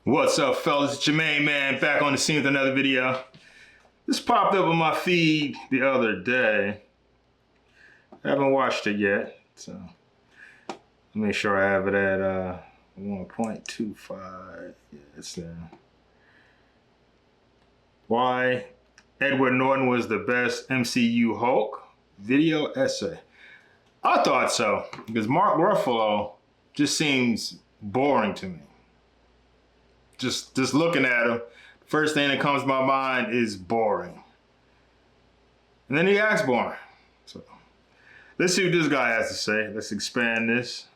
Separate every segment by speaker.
Speaker 1: What's up, fellas? It's your main man back on the scene with another video. This popped up on my feed the other day. I haven't watched it yet, so make sure I have it at 1.25. Yeah, it's there. Why Edward Norton was the best MCU Hulk video essay. I thought so, because Mark Ruffalo just seems boring to me. Just looking at him, first thing that comes to my mind is boring. And then he acts boring. So let's see what this guy has to say. Let's expand this.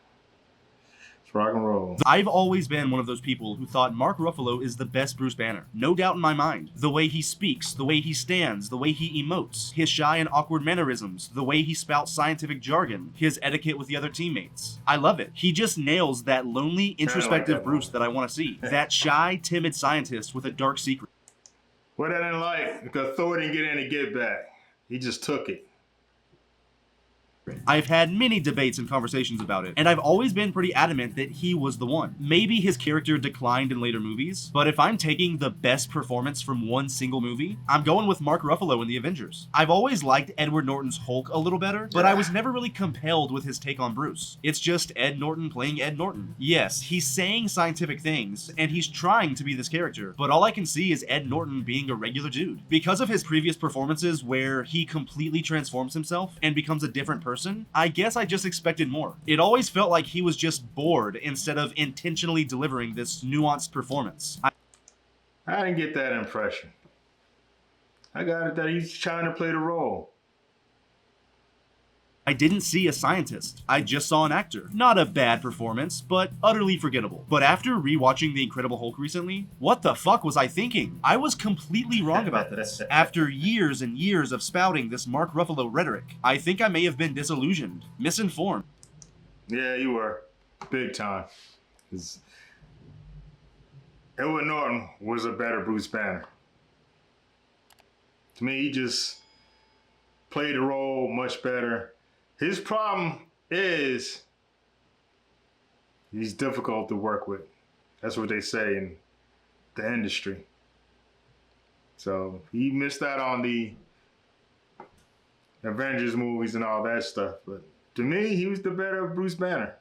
Speaker 1: Let's rock and roll.
Speaker 2: I've always been one of those people who thought Mark Ruffalo is the best Bruce Banner. No doubt in my mind. The way he speaks, the way he stands, the way he emotes, his shy and awkward mannerisms, the way he spouts scientific jargon, his etiquette with the other teammates. I love it. He just nails that lonely, introspective Bruce that I want to see. That shy, timid scientist with a dark secret.
Speaker 1: What I didn't like, because Thor didn't get any get back. He just took it.
Speaker 2: I've had many debates and conversations about it, and I've always been pretty adamant that he was the one. Maybe his character declined in later movies, but if I'm taking the best performance from one single movie, I'm going with Mark Ruffalo in The Avengers. I've always liked Edward Norton's Hulk a little better, but I was never really compelled with his take on Bruce. It's just Ed Norton playing Ed Norton. Yes, he's saying scientific things, and he's trying to be this character, but all I can see is Ed Norton being a regular dude. Because of his previous performances where he completely transforms himself and becomes a different person, I guess I just expected more. It always felt like he was just bored instead of intentionally delivering this nuanced performance.
Speaker 1: I didn't get that impression. I got it that he's trying to play the role.
Speaker 2: I didn't see a scientist. I just saw an actor. Not a bad performance, but utterly forgettable. But after rewatching The Incredible Hulk recently, what the fuck was I thinking? I was completely wrong about this. After years and years of spouting this Mark Ruffalo rhetoric, I think I may have been disillusioned, misinformed.
Speaker 1: Yeah, you were. Big time. Edward Norton was a better Bruce Banner. To me, he just played the role much better. His problem is he's difficult to work with. That's what they say in the industry. So he missed out on the Avengers movies and all that stuff. But to me, he was the better Bruce Banner.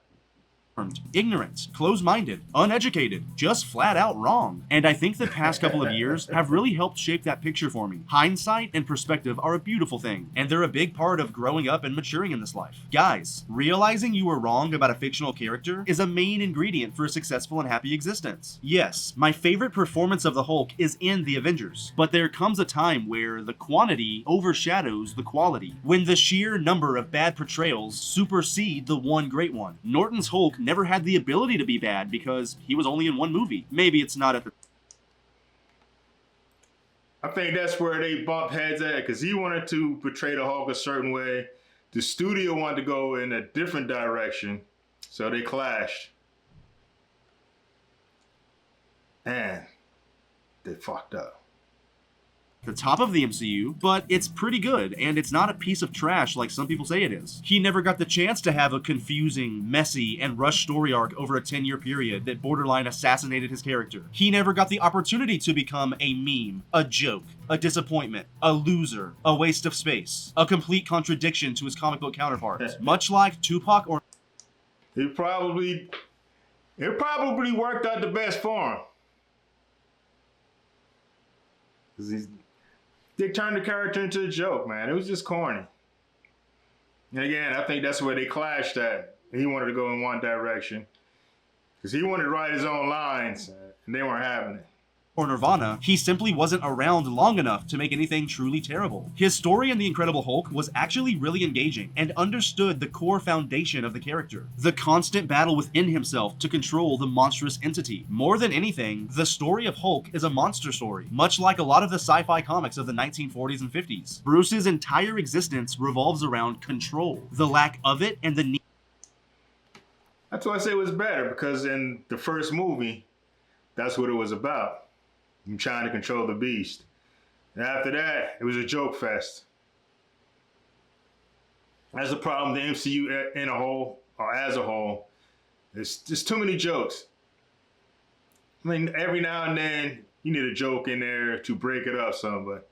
Speaker 2: Ignorant, close-minded, uneducated, just flat out wrong. And I think the past couple of years have really helped shape that picture for me. Hindsight and perspective are a beautiful thing, and they're a big part of growing up and maturing in this life. Guys, realizing you were wrong about a fictional character is a main ingredient for a successful and happy existence. Yes, my favorite performance of the Hulk is in The Avengers, but there comes a time where the quantity overshadows the quality, when the sheer number of bad portrayals supersede the one great one. Norton's Hulk never had the ability to be bad because he was only in one movie. Maybe it's not at the...
Speaker 1: I think that's where they bumped heads at, because he wanted to portray the Hulk a certain way. The studio wanted to go in a different direction, so they clashed. And they fucked up.
Speaker 2: The top of the MCU, but it's pretty good, and it's not a piece of trash like some people say it is. He never got the chance to have a confusing, messy, and rushed story arc over a 10-year period that borderline assassinated his character. He never got the opportunity to become a meme, a joke, a disappointment, a loser, a waste of space, a complete contradiction to his comic book counterparts. Much like Tupac or...
Speaker 1: It probably worked out the best for him. They turned the character into a joke, man. It was just corny. And again, I think that's where they clashed at. He wanted to go in one direction, because he wanted to write his own lines, and they weren't having it.
Speaker 2: Or Nirvana, he simply wasn't around long enough to make anything truly terrible. His story in The Incredible Hulk was actually really engaging and understood the core foundation of the character, the constant battle within himself to control the monstrous entity. More than anything, the story of Hulk is a monster story, much like a lot of the sci-fi comics of the 1940s and 50s. Bruce's entire existence revolves around control, the lack of it, and the need.
Speaker 1: That's why I say it was better, because in the first movie, that's what it was about. I'm trying to control the beast. And after that, it was a joke fest. That's the problem with the MCU in a whole, or as a whole. There's just too many jokes. I mean, every now and then you need a joke in there to break it up some, but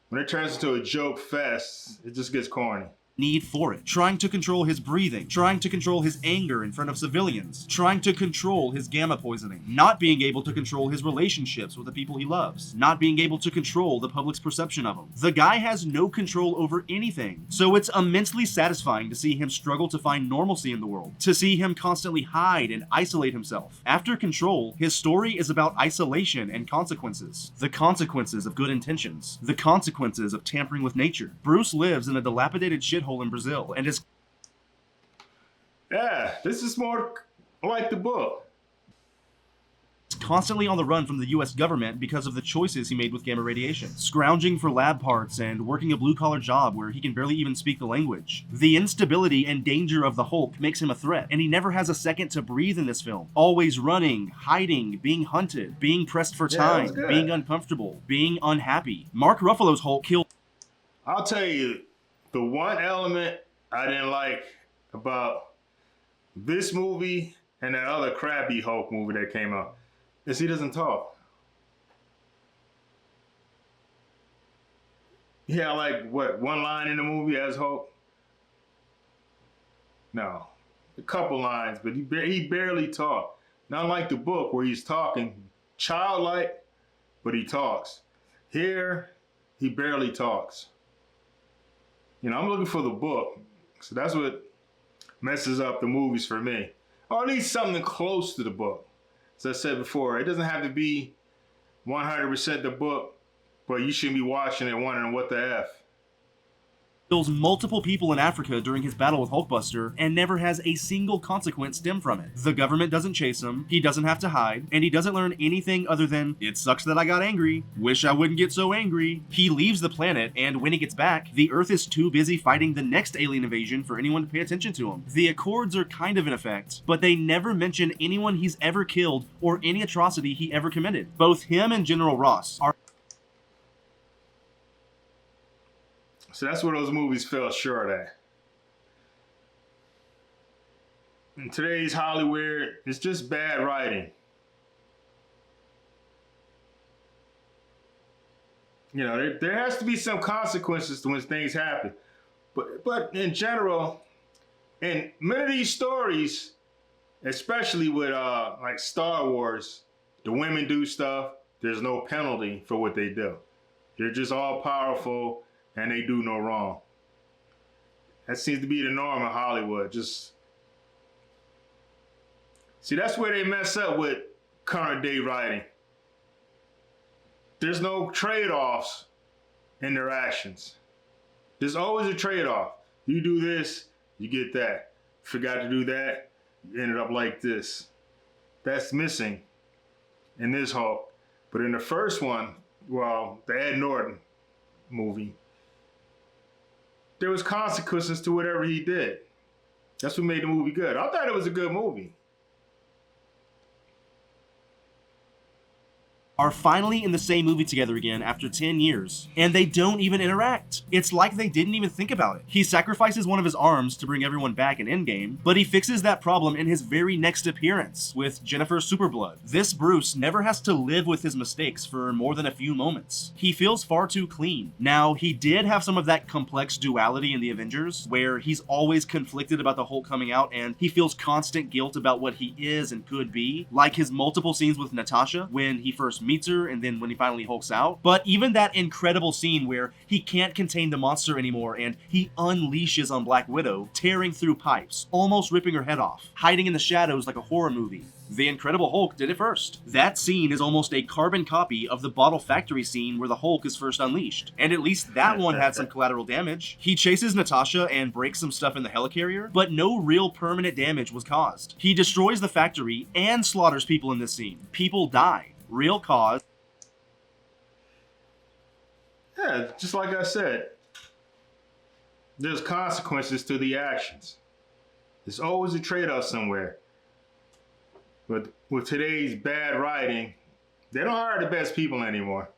Speaker 1: when it turns into a joke fest, it just gets corny.
Speaker 2: Need for it, trying to control his breathing, trying to control his anger in front of civilians, trying to control his gamma poisoning, not being able to control his relationships with the people he loves, not being able to control the public's perception of him. The guy has no control over anything, so it's immensely satisfying to see him struggle to find normalcy in the world, to see him constantly hide and isolate himself. After Control, his story is about isolation and consequences. The consequences of good intentions, the consequences of tampering with nature. Bruce lives in a dilapidated shithole in Brazil and is
Speaker 1: this is more like the book.
Speaker 2: Constantly on the run from the US government because of the choices he made with gamma radiation, scrounging for lab parts and working a blue-collar job where he can barely even speak the language. The instability and danger of the Hulk makes him a threat, and he never has a second to breathe in this film. Always running, hiding, being hunted, being pressed for time, being uncomfortable, being unhappy. Mark Ruffalo's Hulk killed.
Speaker 1: I'll tell you, the one element I didn't like about this movie and that other crappy Hulk movie that came out is he doesn't talk. He had like, what, one line in the movie as Hulk? No, a couple lines, but he barely talked. Not like the book where he's talking, childlike, but he talks. Here, he barely talks. You know, I'm looking for the book. So that's what messes up the movies for me. Or at least something close to the book. As I said before, it doesn't have to be 100% the book, but you shouldn't be watching it wondering what the F.
Speaker 2: Kills multiple people in Africa during his battle with Hulkbuster and never has a single consequence stem from it. The government doesn't chase him, he doesn't have to hide, and he doesn't learn anything other than, it sucks that I got angry, wish I wouldn't get so angry. He leaves the planet, and when he gets back, the Earth is too busy fighting the next alien invasion for anyone to pay attention to him. The Accords are kind of in effect, but they never mention anyone he's ever killed or any atrocity he ever committed. Both him and General Ross are
Speaker 1: So that's where those movies fell short at. In today's Hollywood, it's just bad writing. You know, there has to be some consequences to when things happen. But in general, in many of these stories, especially with like Star Wars, the women do stuff, there's no penalty for what they do. They're just all powerful and they do no wrong. That seems to be the norm in Hollywood. Just see, that's where they mess up with current day writing. There's no trade-offs in their actions. There's always a trade-off. You do this, you get that. Forgot to do that, you ended up like this. That's missing in this Hulk. But in the first one, well, the Ed Norton movie, there was consequences to whatever he did. That's what made the movie good. I thought it was a good movie.
Speaker 2: are finally in the same movie together again after 10 years, and they don't even interact. It's like they didn't even think about it. He sacrifices one of his arms to bring everyone back in Endgame, but he fixes that problem in his very next appearance with Jennifer Superblood. This Bruce never has to live with his mistakes for more than a few moments. He feels far too clean. Now, he did have some of that complex duality in the Avengers, where he's always conflicted about the Hulk coming out and he feels constant guilt about what he is and could be, like his multiple scenes with Natasha when he first meets her and then when he finally hulks out. But even that incredible scene where he can't contain the monster anymore and he unleashes on Black Widow, tearing through pipes, almost ripping her head off, hiding in the shadows like a horror movie. The Incredible Hulk did it first. That scene is almost a carbon copy of the Bottle Factory scene where the Hulk is first unleashed. And at least that one had some collateral damage. He chases Natasha and breaks some stuff in the helicarrier, but no real permanent damage was caused. He destroys the factory and slaughters people in this scene. People die. Real cause.
Speaker 1: Yeah, just like I said, there's consequences to the actions. There's always a trade-off somewhere. But with today's bad writing, they don't hire the best people anymore.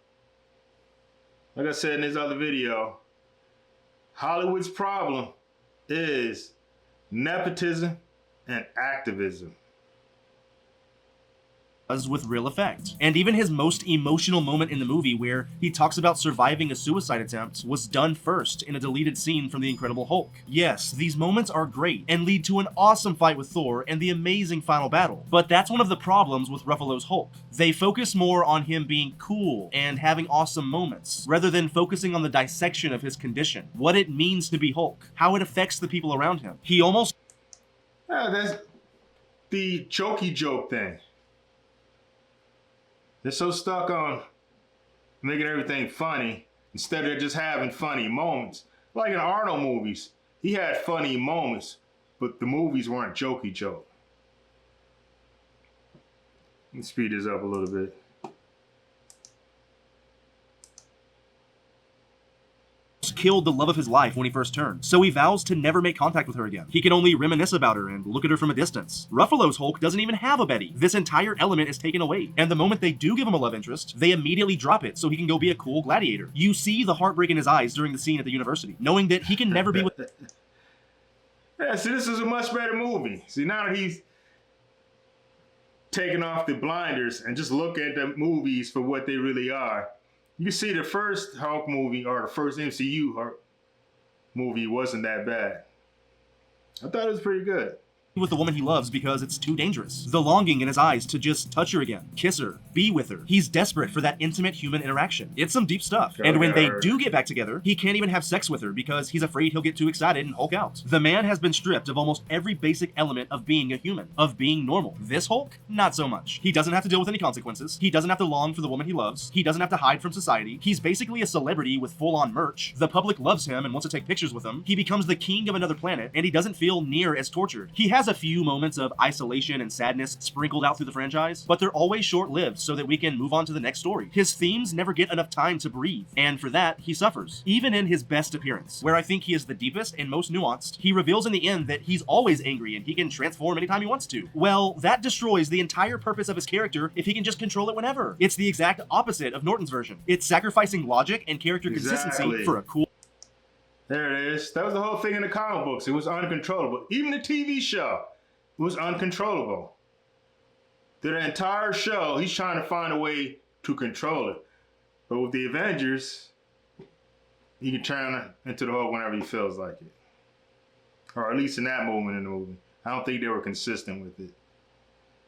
Speaker 1: Like I said in this other video, Hollywood's problem is nepotism and activism.
Speaker 2: with real effect. And even his most emotional moment in the movie, where he talks about surviving a suicide attempt, was done first in a deleted scene from The Incredible Hulk. Yes, these moments are great and lead to an awesome fight with Thor and the amazing final battle. But that's one of the problems with Ruffalo's Hulk. They focus more on him being cool and having awesome moments, rather than focusing on the dissection of his condition, what it means to be Hulk, how it affects the people around him. He almost...
Speaker 1: That's the jokey joke thing. They're so stuck on making everything funny instead of just having funny moments. Like in Arnold movies, he had funny moments, but the movies weren't jokey joke. Let me speed this up a little bit.
Speaker 2: killed the love of his life when he first turned, so he vows to never make contact with her again. He can only reminisce about her and look at her from a distance. Ruffalo's Hulk doesn't even have a Betty. This entire element is taken away, and the moment they do give him a love interest, they immediately drop it so he can go be a cool gladiator. You see the heartbreak in his eyes during the scene at the university, knowing that he can never be with...
Speaker 1: Yeah, see, this is a much better movie. See, now that he's taking off the blinders and just look at the movies for what they really are, you see the first Hulk movie, or the first MCU Hulk movie, wasn't that bad. I thought it was pretty good.
Speaker 2: With the woman he loves because it's too dangerous. The longing in his eyes to just touch her again, kiss her, be with her. He's desperate for that intimate human interaction. It's some deep stuff. And when they do get back together, he can't even have sex with her because he's afraid he'll get too excited and Hulk out. The man has been stripped of almost every basic element of being a human, of being normal. This Hulk, not so much. He doesn't have to deal with any consequences. He doesn't have to long for the woman he loves. He doesn't have to hide from society. He's basically a celebrity with full-on merch. The public loves him and wants to take pictures with him. He becomes the king of another planet, and he doesn't feel near as tortured. He has a few moments of isolation and sadness sprinkled out through the franchise, but they're always short-lived so that we can move on to the next story. His themes never get enough time to breathe, and for that, he suffers. Even in his best appearance, where I think he is the deepest and most nuanced, he reveals in the end that he's always angry and he can transform anytime he wants to. Well, that destroys the entire purpose of his character if he can just control it whenever. It's the exact opposite of Norton's version. It's sacrificing logic and character consistency for a cool...
Speaker 1: There it is. That was the whole thing in the comic books. It was uncontrollable. Even the TV show was uncontrollable. Through the entire show, he's trying to find a way to control it. But with the Avengers, he can turn into the Hulk whenever he feels like it. Or at least in that moment in the movie. I don't think they were consistent with it.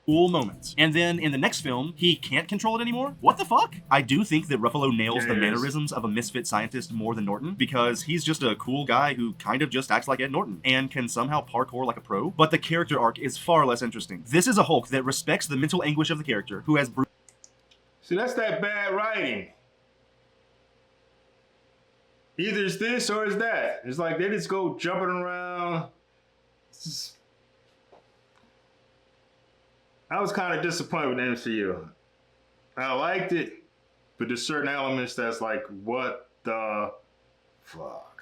Speaker 2: Cool moments. And then in the next film, he can't control it anymore? What the fuck? I do think that Ruffalo nails the mannerisms of a misfit scientist more than Norton, because he's just a cool guy who kind of just acts like Ed Norton and can somehow parkour like a pro, but the character arc is far less interesting. This is a Hulk that respects the mental anguish of the character, who has...
Speaker 1: See, that's that bad writing. Either it's this or it's that. It's like they just go jumping around. I was kind of disappointed with the MCU. I liked it, but there's certain elements that's like, what the fuck?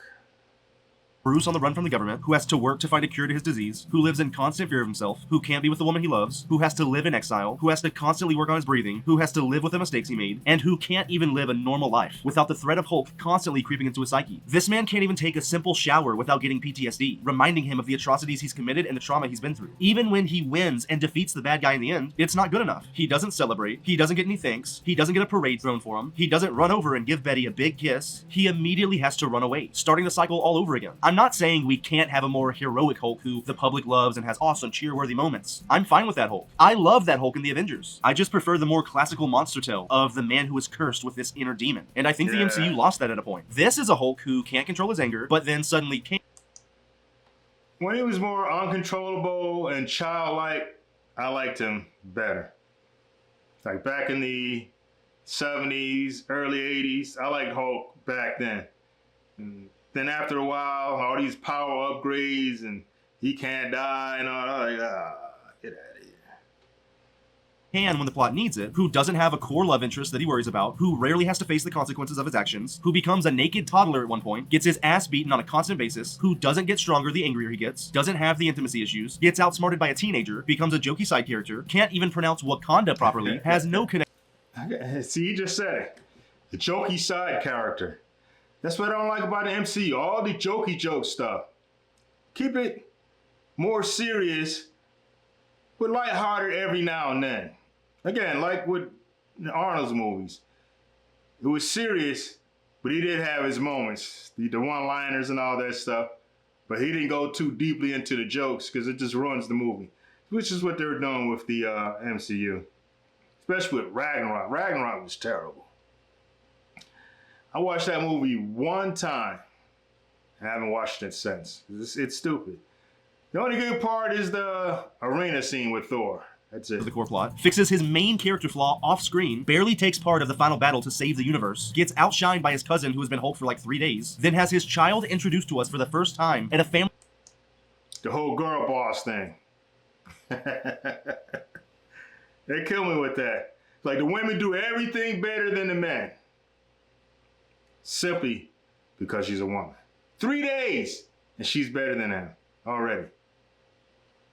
Speaker 2: Bruce on the run from the government, who has to work to find a cure to his disease, who lives in constant fear of himself, who can't be with the woman he loves, who has to live in exile, who has to constantly work on his breathing, who has to live with the mistakes he made, and who can't even live a normal life without the threat of Hulk constantly creeping into his psyche. This man can't even take a simple shower without getting PTSD, reminding him of the atrocities he's committed and the trauma he's been through. Even when he wins and defeats the bad guy in the end, it's not good enough. He doesn't celebrate, he doesn't get any thanks, he doesn't get a parade thrown for him, he doesn't run over and give Betty a big kiss. He immediately has to run away, starting the cycle all over again. I'm not saying we can't have a more heroic Hulk who the public loves and has awesome cheer-worthy moments. I'm fine with that Hulk. I love that Hulk in the Avengers. I just prefer the more classical monster tale of the man who is cursed with this inner demon. And I think the MCU lost that at a point. This is a Hulk who can't control his anger, but then suddenly can't.
Speaker 1: When he was more uncontrollable and childlike, I liked him better. Like back in the 70s, early 80s, I liked Hulk back then. And then after a while, all these power upgrades and he can't die and all that, like, get out of here.
Speaker 2: Can when the plot needs it, who doesn't have a core love interest that he worries about, who rarely has to face the consequences of his actions, who becomes a naked toddler at one point, gets his ass beaten on a constant basis, who doesn't get stronger the angrier he gets, doesn't have the intimacy issues, gets outsmarted by a teenager, becomes a jokey side character, can't even pronounce Wakanda properly, has no connection.
Speaker 1: See, you just said it. The jokey side character. That's what I don't like about the MCU. All the jokey joke stuff. Keep it more serious, but lighthearted every now and then. Again, like with Arnold's movies, it was serious, but he did have his moments, the one-liners and all that stuff. But he didn't go too deeply into the jokes because it just ruins the movie, which is what they were doing with the MCU, especially with Ragnarok. Ragnarok was terrible. I watched that movie one time. I haven't watched it since. It's stupid. The only good part is the arena scene with Thor. That's it.
Speaker 2: The core plot, fixes his main character flaw off screen, barely takes part of the final battle to save the universe, gets outshined by his cousin who has been Hulk for like 3 days, then has his child introduced to us for the first time at a family.
Speaker 1: The whole girl boss thing. They kill me with that. Like the women do everything better than the men. Simply because she's a woman. 3 days and she's better than him already.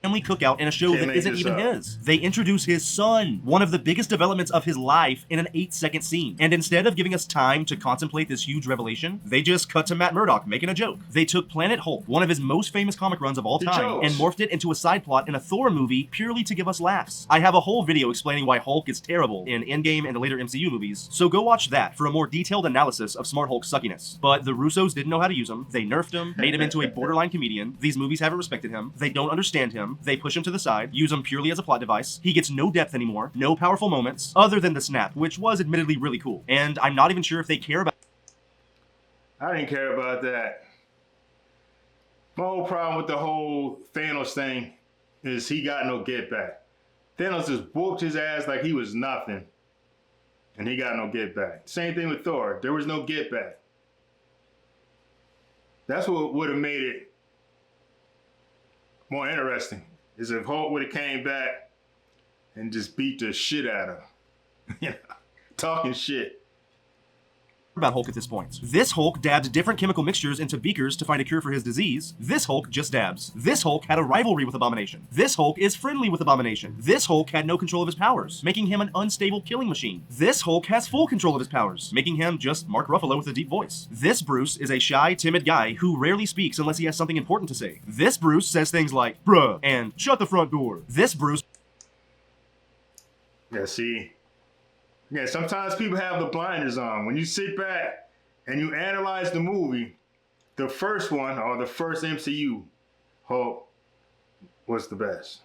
Speaker 2: Family cookout in a show that isn't even his. They introduce his son, one of the biggest developments of his life, in an 8-second scene. And instead of giving us time to contemplate this huge revelation, they just cut to Matt Murdock making a joke. They took Planet Hulk, one of his most famous comic runs of all time, and morphed it into a side plot in a Thor movie purely to give us laughs. I have a whole video explaining why Hulk is terrible in Endgame and the later MCU movies, so go watch that for a more detailed analysis of Smart Hulk's suckiness. But the Russos didn't know how to use him. They nerfed him, made him into a borderline comedian. These movies haven't respected him. They don't understand him. They push him to the side, use him purely as a plot device. He gets no depth anymore, no powerful moments, other than the snap, which was admittedly really cool. And I'm not even sure if they care about.
Speaker 1: I didn't care about that. My whole problem with the whole Thanos thing is he got no get back. Thanos just whooped his ass like he was nothing, and he got no get back. Same thing with Thor. There was no get back. That's what would have made it more interesting. Is if Hulk would have came back and just beat the shit out of him. Talking shit.
Speaker 2: About Hulk at this point. This Hulk dabbed different chemical mixtures into beakers to find a cure for his disease. This Hulk just dabs. This Hulk had a rivalry with Abomination. This Hulk is friendly with Abomination. This Hulk had no control of his powers, making him an unstable killing machine. This Hulk has full control of his powers, making him just Mark Ruffalo with a deep voice. This Bruce is a shy, timid guy who rarely speaks unless he has something important to say. This Bruce says things like, bruh, and shut the front door. This Bruce...
Speaker 1: Yeah, see? Yeah, sometimes people have the blinders on. When you sit back and you analyze the movie, the first one, or the first MCU Hulk, was the best.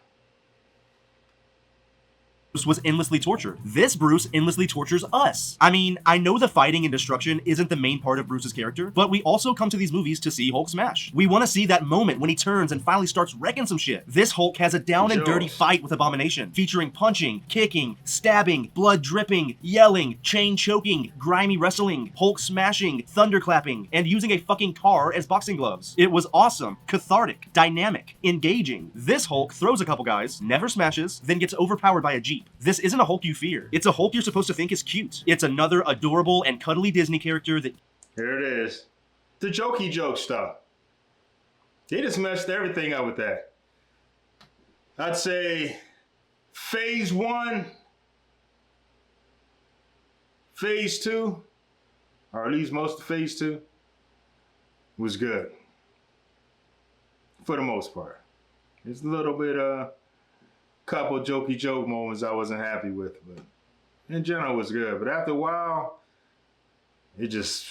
Speaker 2: Was endlessly tortured. This Bruce endlessly tortures us. I mean, I know the fighting and destruction isn't the main part of Bruce's character, but we also come to these movies to see Hulk smash. We want to see that moment when he turns and finally starts wrecking some shit. This Hulk has a down and dirty fight with Abomination, featuring punching, kicking, stabbing, blood dripping, yelling, chain choking, grimy wrestling, Hulk smashing, thunderclapping, and using a fucking car as boxing gloves. It was awesome, cathartic, dynamic, engaging. This Hulk throws a couple guys, never smashes, then gets overpowered by a Jeep. This isn't a Hulk you fear. It's a Hulk you're supposed to think is cute. It's another adorable and cuddly Disney character that...
Speaker 1: Here it is. The jokey joke stuff. They just messed everything up with that. I'd say phase 1, phase 2, or at least most of phase 2, was good. For the most part. It's a little bit, couple jokey joke moments I wasn't happy with, but in general it was good. But after a while, it just...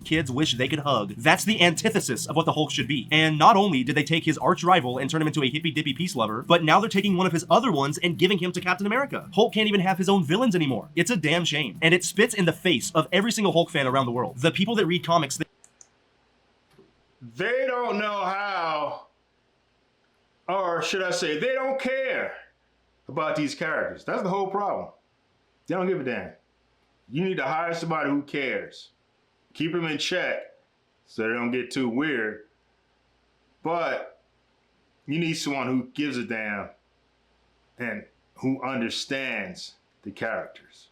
Speaker 2: Kids wish they could hug. That's the antithesis of what the Hulk should be. And not only did they take his arch rival and turn him into a hippy-dippy peace lover, but now they're taking one of his other ones and giving him to Captain America. Hulk can't even have his own villains anymore. It's a damn shame. And it spits in the face of every single Hulk fan around the world. The people that read comics...
Speaker 1: They don't know how... Or should I say, they don't care about these characters. That's the whole problem. They don't give a damn. You need to hire somebody who cares. Keep them in check so they don't get too weird. But you need someone who gives a damn and who understands the characters.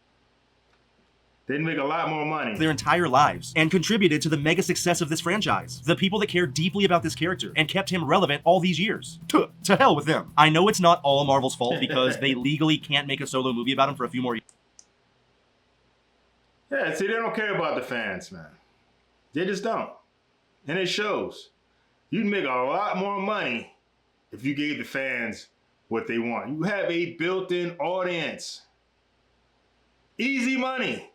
Speaker 1: They'd make a lot more money.
Speaker 2: Their entire lives and contributed to the mega success of this franchise. The people that care deeply about this character and kept him relevant all these years. To hell with them. I know it's not all Marvel's fault because they legally can't make a solo movie about him for a few more years.
Speaker 1: Yeah, see, they don't care about the fans, man. They just don't. And it shows. You'd make a lot more money if you gave the fans what they want. You have a built-in audience. Easy money.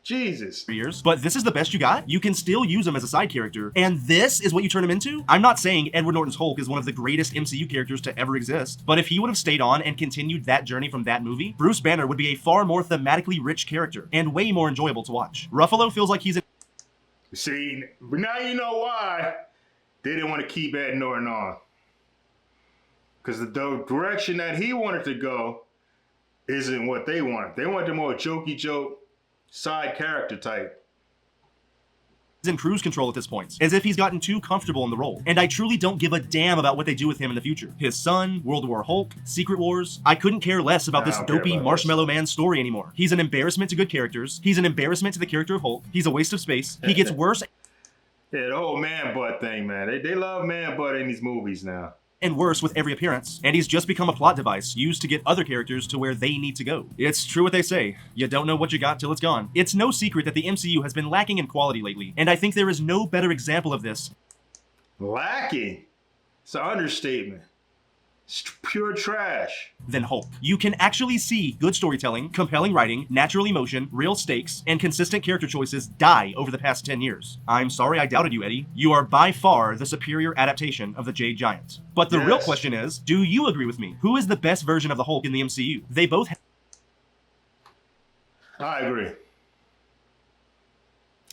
Speaker 1: Jesus.
Speaker 2: Years, but this is the best you got? You can still use him as a side character, and this is what you turn him into? I'm not saying Edward Norton's Hulk is one of the greatest MCU characters to ever exist, but if he would have stayed on and continued that journey from that movie, Bruce Banner would be a far more thematically rich character, and way more enjoyable to watch. Ruffalo feels like he's a—
Speaker 1: See, but now you know why they didn't want to keep Ed Norton on. Because the direction that he wanted to go isn't what they wanted. They want the more jokey joke, side character type.
Speaker 2: He's in cruise control at this point, as if he's gotten too comfortable in the role. And I truly don't give a damn about what they do with him in the future. His son, World War Hulk, Secret Wars. I couldn't care less about this dopey Marshmallow Man story anymore. He's an embarrassment to good characters. He's an embarrassment to the character of Hulk. He's a waste of space. He gets worse.
Speaker 1: Yeah, the whole man butt thing, man. They love man butt in these movies now.
Speaker 2: And worse with every appearance, and he's just become a plot device used to get other characters to where they need to go. It's true what they say, you don't know what you got till it's gone. It's no secret that the MCU has been lacking in quality lately, and I think there is no better example of this.
Speaker 1: Lacking? It's an understatement. It's pure trash.
Speaker 2: Than Hulk. You can actually see good storytelling, compelling writing, natural emotion, real stakes, and consistent character choices die over the past 10 years. I'm sorry I doubted you, Eddie. You are by far the superior adaptation of the Jade Giant. But the real question is, do you agree with me? Who is the best version of the Hulk in the MCU? They both
Speaker 1: I agree.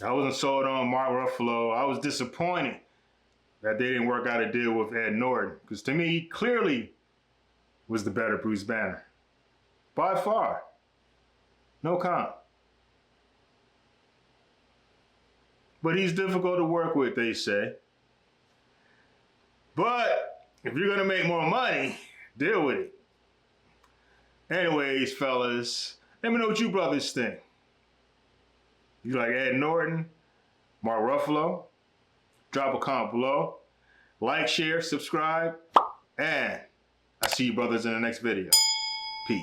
Speaker 1: I wasn't sold on Mark Ruffalo. I was disappointed that they didn't work out a deal with Ed Norton. Because to me, he clearly was the better Bruce Banner. By far. No comp. But he's difficult to work with, they say. But if you're going to make more money, deal with it. Anyways, fellas, let me know what you brothers think. You like Ed Norton, Mark Ruffalo? Drop a comment below. Like, share, subscribe, and I see you brothers in the next video. Peace.